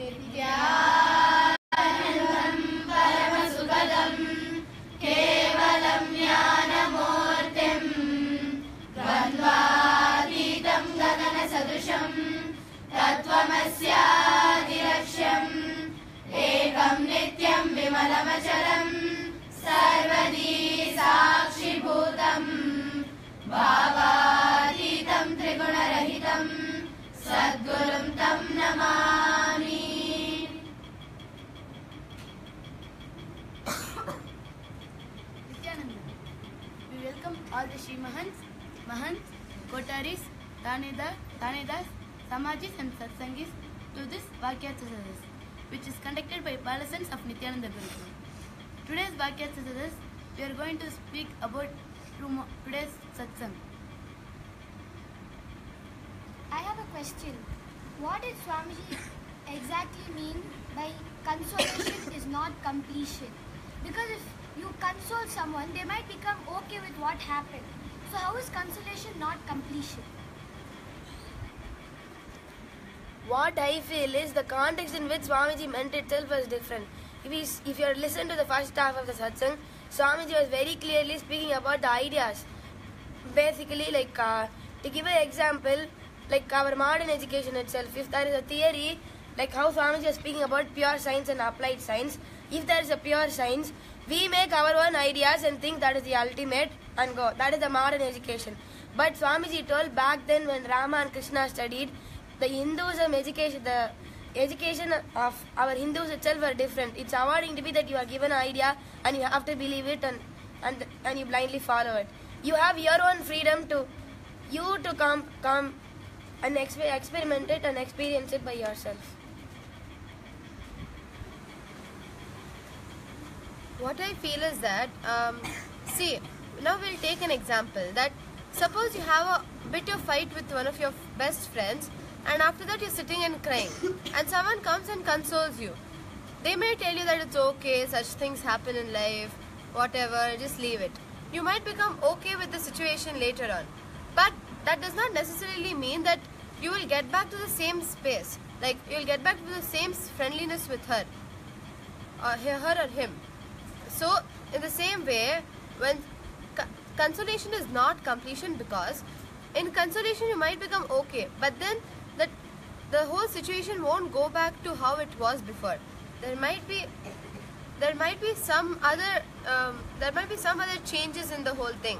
विद्यानन्दं परमसुखदं केवलं ज्ञानमूर्तिं द्वन्द्वातीतं गगनसदृशं तत्त्वमस्यादिलक्ष्यम् एकं नित्यं विमलमचलं सर्वदी साक्षिभूतं भावातीतं त्रिगुणरहितं सद्गुरुं तं Namami. We welcome all the Shri Mahants, Kotaris, Tanedas, Samajis and Satsangis to this Vakyatsadas, which is conducted by Palasans of Nityananda Gurukulam. Today's Vakyatsadas, we are going to speak about today's Satsang. I have a question. What did Swamiji exactly mean by consolation is not completion? Because if you console someone, they might become okay with what happened. So how is consolation not completion? What I feel is the context in which Swamiji meant itself was different. If you listen to the first half of the satsang, Swamiji was very clearly speaking about the ideas. Basically, to give an example, like our modern education itself, if there is a theory, like how Swamiji was speaking about pure science and applied science, if there is a pure science, we make our own ideas and think that is the ultimate and go. That is the modern education. But Swamiji told back then when Rama and Krishna studied, the Hinduism education, the education of our Hindus itself were different. It's awarding to be that you are given an idea and you have to believe it and you blindly follow it. You have your own freedom to come and experiment it and experience it by yourself. What I feel is that, see, now we'll take an example that suppose you have a bit of fight with one of your best friends and after that you're sitting and crying and someone comes and consoles you. They may tell you that it's okay, such things happen in life, whatever, just leave it. You might become okay with the situation later on. But that does not necessarily mean that you will get back to the same space. Like you'll get back to the same friendliness with her or him. So in the same way, when consolation is not completion, because in consolation you might become okay, but then the whole situation won't go back to how it was before. There might be some other changes in the whole thing.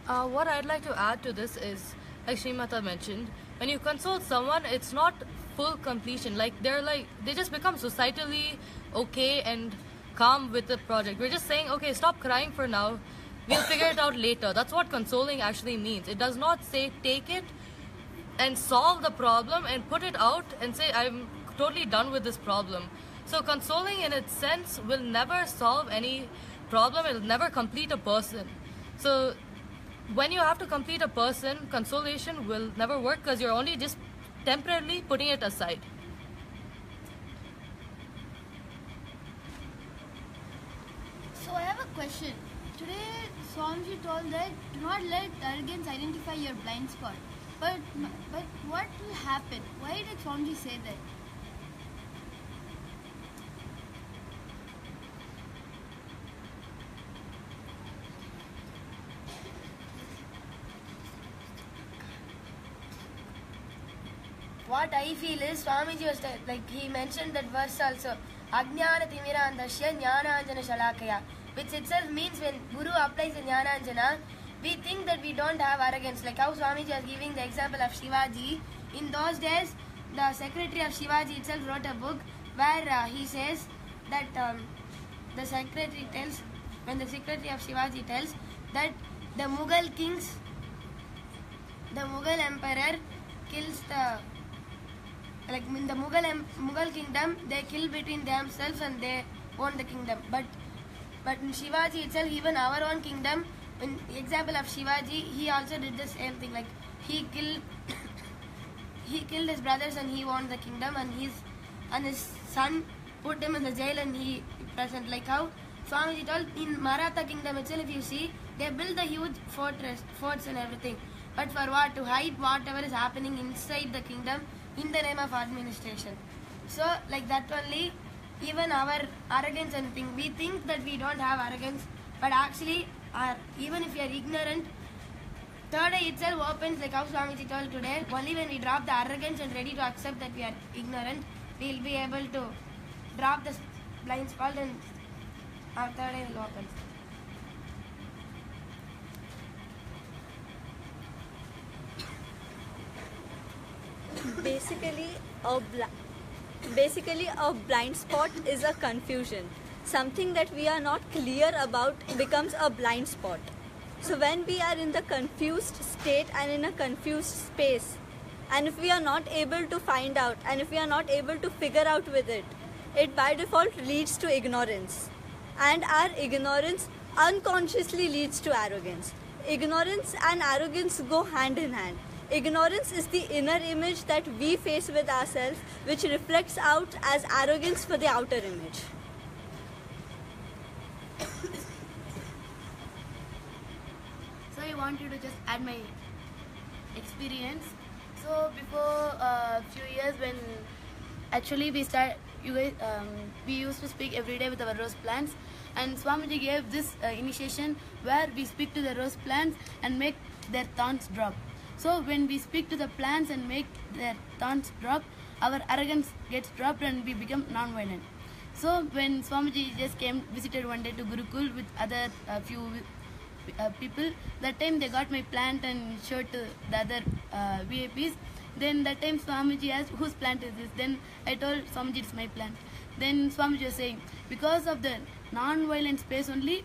What I'd like to add to this is, like Srimata mentioned, when you console someone, it's not full completion. They just become societally okay and calm with the project. We're just saying, okay, stop crying for now. We'll figure it out later. That's what consoling actually means. It does not say take it and solve the problem and put it out and say I'm totally done with this problem. So consoling in its sense will never solve any problem. It will never complete a person. So when you have to complete a person, consolation will never work because you're only just temporarily putting it aside. So I have a question. Today Swamiji told that do not let arrogance identify your blind spot. But what will happen? Why did Swamiji say that? What I feel is Swamiji was he mentioned that verse also, Ajnana Timirandasya Jnananjana Shalakaya, which itself means when Guru applies the Jnananjana, we think that we don't have arrogance. Like how Swamiji was giving the example of Shivaji. In those days, the secretary of Shivaji itself wrote a book where he says that the secretary of Shivaji tells that the Mughal emperor kills in the Mughal kingdom, they kill between themselves and they own the kingdom. But in Shivaji itself, even our own kingdom, in example of Shivaji, he also did the same thing. Like he killed his brothers and he won the kingdom, and his son put him in the jail and he present. Like how Swamiji told in Maratha kingdom itself, if you see, they built the huge forts and everything. but for what? To hide whatever is happening inside the kingdom in the name of administration. So like that only, even our arrogance and thing, we think that we don't have arrogance, but actually even if you are ignorant, third eye itself opens, like how Swamiji told today. Only when we drop the arrogance and ready to accept that we are ignorant, we will be able to drop the blind spot and our third eye will open. Basically a blind spot is a confusion. Something that we are not clear about becomes a blind spot. So when we are in the confused state and in a confused space, and if we are not able to find out, and if we are not able to figure out with it, it by default leads to ignorance. And our ignorance unconsciously leads to arrogance. Ignorance and arrogance go hand in hand. Ignorance is the inner image that we face with ourselves, which reflects out as arrogance for the outer image. So I want you to just add my experience. So before a few years, when actually we used to speak every day with our rose plants, and Swamiji gave this initiation where we speak to the rose plants and make their thorns drop. So when we speak to the plants and make their thorns drop, our arrogance gets dropped and we become non-violent. So when Swamiji just visited one day to Gurukul with other few people, that time they got my plant and showed to the other VIPs. Then that time Swamiji asked, whose plant is this? Then I told Swamiji it's my plant. Then Swamiji was saying, because of the non-violent space only,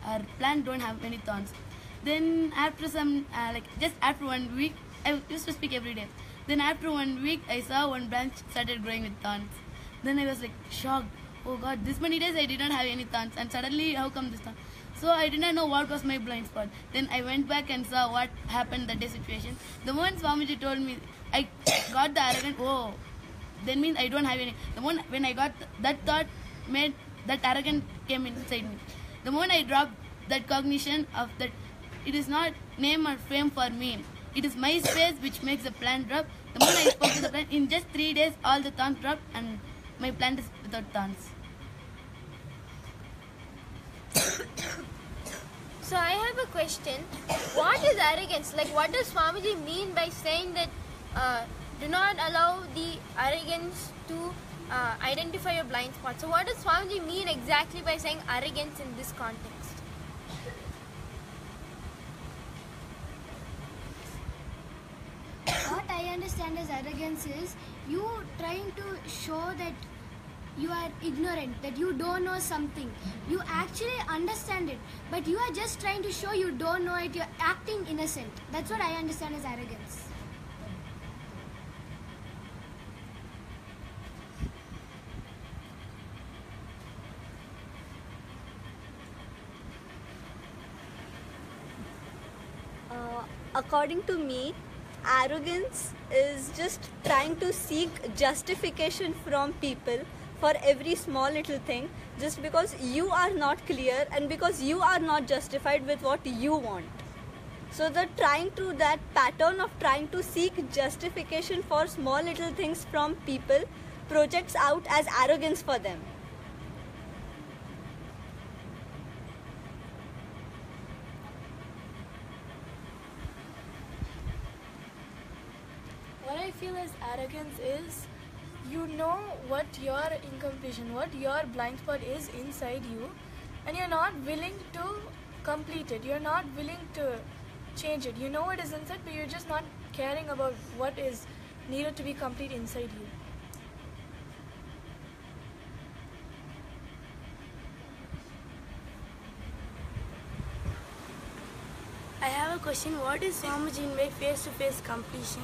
her plant don't have any thorns. Then after some, just after 1 week, I used to speak every day. Then after 1 week, I saw one branch started growing with thorns. Then I was like shocked. Oh God, this many days I did not have any thorns, and suddenly how come this thorn? So I did not know what was my blind spot. Then I went back and saw what happened that day situation. The moment Swamiji told me, I got the arrogant, oh, then means I don't have any. The moment when I got that thought, made that arrogant came inside me. The moment I dropped that cognition of that, it is not name or fame for me. It is my space which makes the plant drop. The moment I spoke to the plant, in just 3 days, all the thorns dropped and my plant is without thorns. So I have a question. What is arrogance? Like, what does Swamiji mean by saying that do not allow the arrogance to identify your blind spot? So what does Swamiji mean exactly by saying arrogance in this context? What I understand as arrogance is you trying to show that you are ignorant, that you don't know something. You actually understand it, but you are just trying to show you don't know it. You're acting innocent. That's what I understand as arrogance. According to me, arrogance is just trying to seek justification from people for every small little thing, just because you are not clear and because you are not justified with what you want. So that pattern of trying to seek justification for small little things from people projects out as arrogance for them. What I feel as arrogance is, you know what your incompletion, what your blind spot is inside you, and you're not willing to complete it. You're not willing to change it. You know it is inside, but you're just not caring about what is needed to be complete inside you. I have a question. What is Swamiji in face-to-face completion?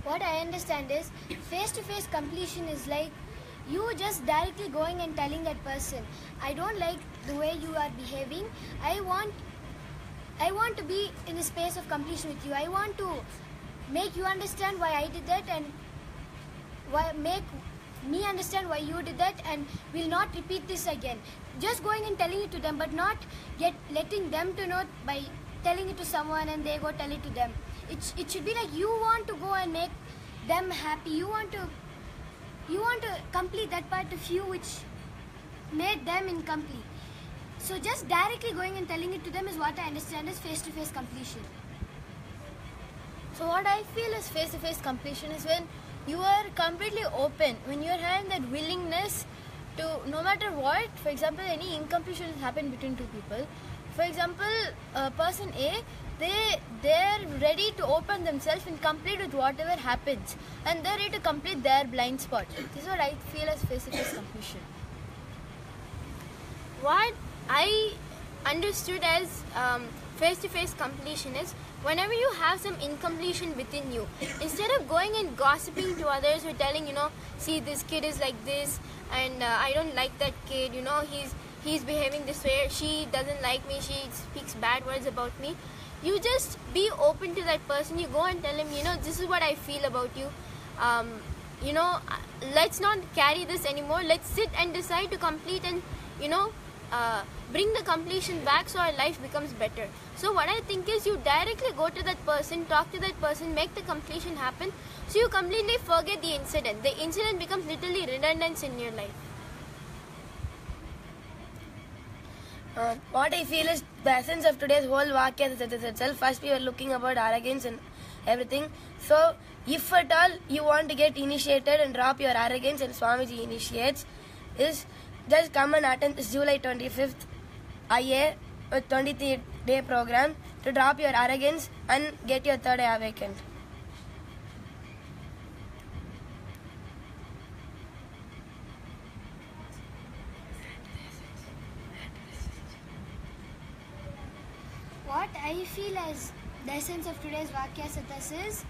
What I understand is face-to-face completion is like you just directly going and telling that person, I don't like the way you are behaving. I want to be in a space of completion with you. I want to make you understand why I did that and me understand why you did that, and we'll not repeat this again. Just going and telling it to them, but not yet letting them to know by telling it to someone and they go tell it to them. It should be like you want to go and make them happy. You want to complete that part of you which made them incomplete. So just directly going and telling it to them is what I understand as face-to-face completion. So what I feel is face-to-face completion is when you are completely open, when you are having that willingness to, no matter what, for example, any incompletion has happened between two people. For example, person A, they're ready to open themselves and complete with whatever happens, and they're ready to complete their blind spot. This is what I feel as face-to-face completion. What I understood as face-to-face completion is whenever you have some incompletion within you, instead of going and gossiping to others or telling, see, this kid is like this and I don't like that kid, he's behaving this way, she doesn't like me, she speaks bad words about me. You just be open to that person. You go and tell him, this is what I feel about you. Let's not carry this anymore. Let's sit and decide to complete and, bring the completion back so our life becomes better. So what I think is you directly go to that person, talk to that person, make the completion happen. So you completely forget the incident. The incident becomes literally redundant in your life. What I feel is the essence of today's whole Vakya itself. First we were looking about arrogance and everything. So if at all you want to get initiated and drop your arrogance, and Swamiji initiates, is just come and attend this July 25th IA 23-day program to drop your arrogance and get your third eye awakened. What I feel as the essence of today's Vakya Satas is,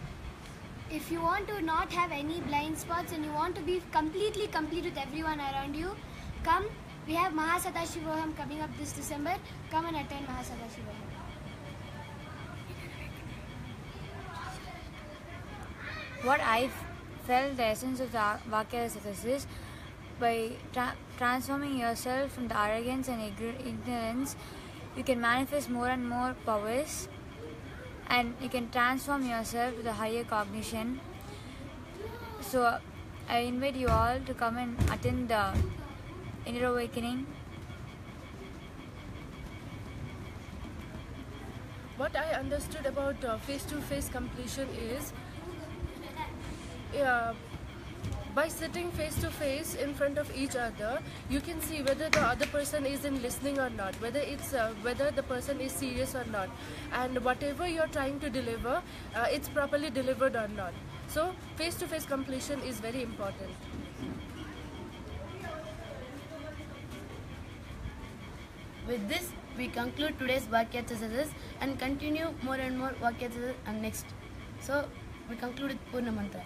if you want to not have any blind spots and you want to be completely complete with everyone around you, come. We have Mahasadashivoham coming up this December. Come and attend Mahasadashivoham. What I felt the essence of the Vakya Satas is, by transforming yourself from the arrogance and ignorance, you can manifest more and more powers, and you can transform yourself to the higher cognition. So I invite you all to come and attend the Inner Awakening. What I understood about face-to-face completion is, by sitting face-to-face in front of each other, you can see whether the other person is listening or not, whether the person is serious or not, and whatever you're trying to deliver, it's properly delivered or not. So face-to-face completion is very important. With this, we conclude today's Vakya Satas and continue more and more Vakya Satas and next. So, we conclude with Purna Mantra.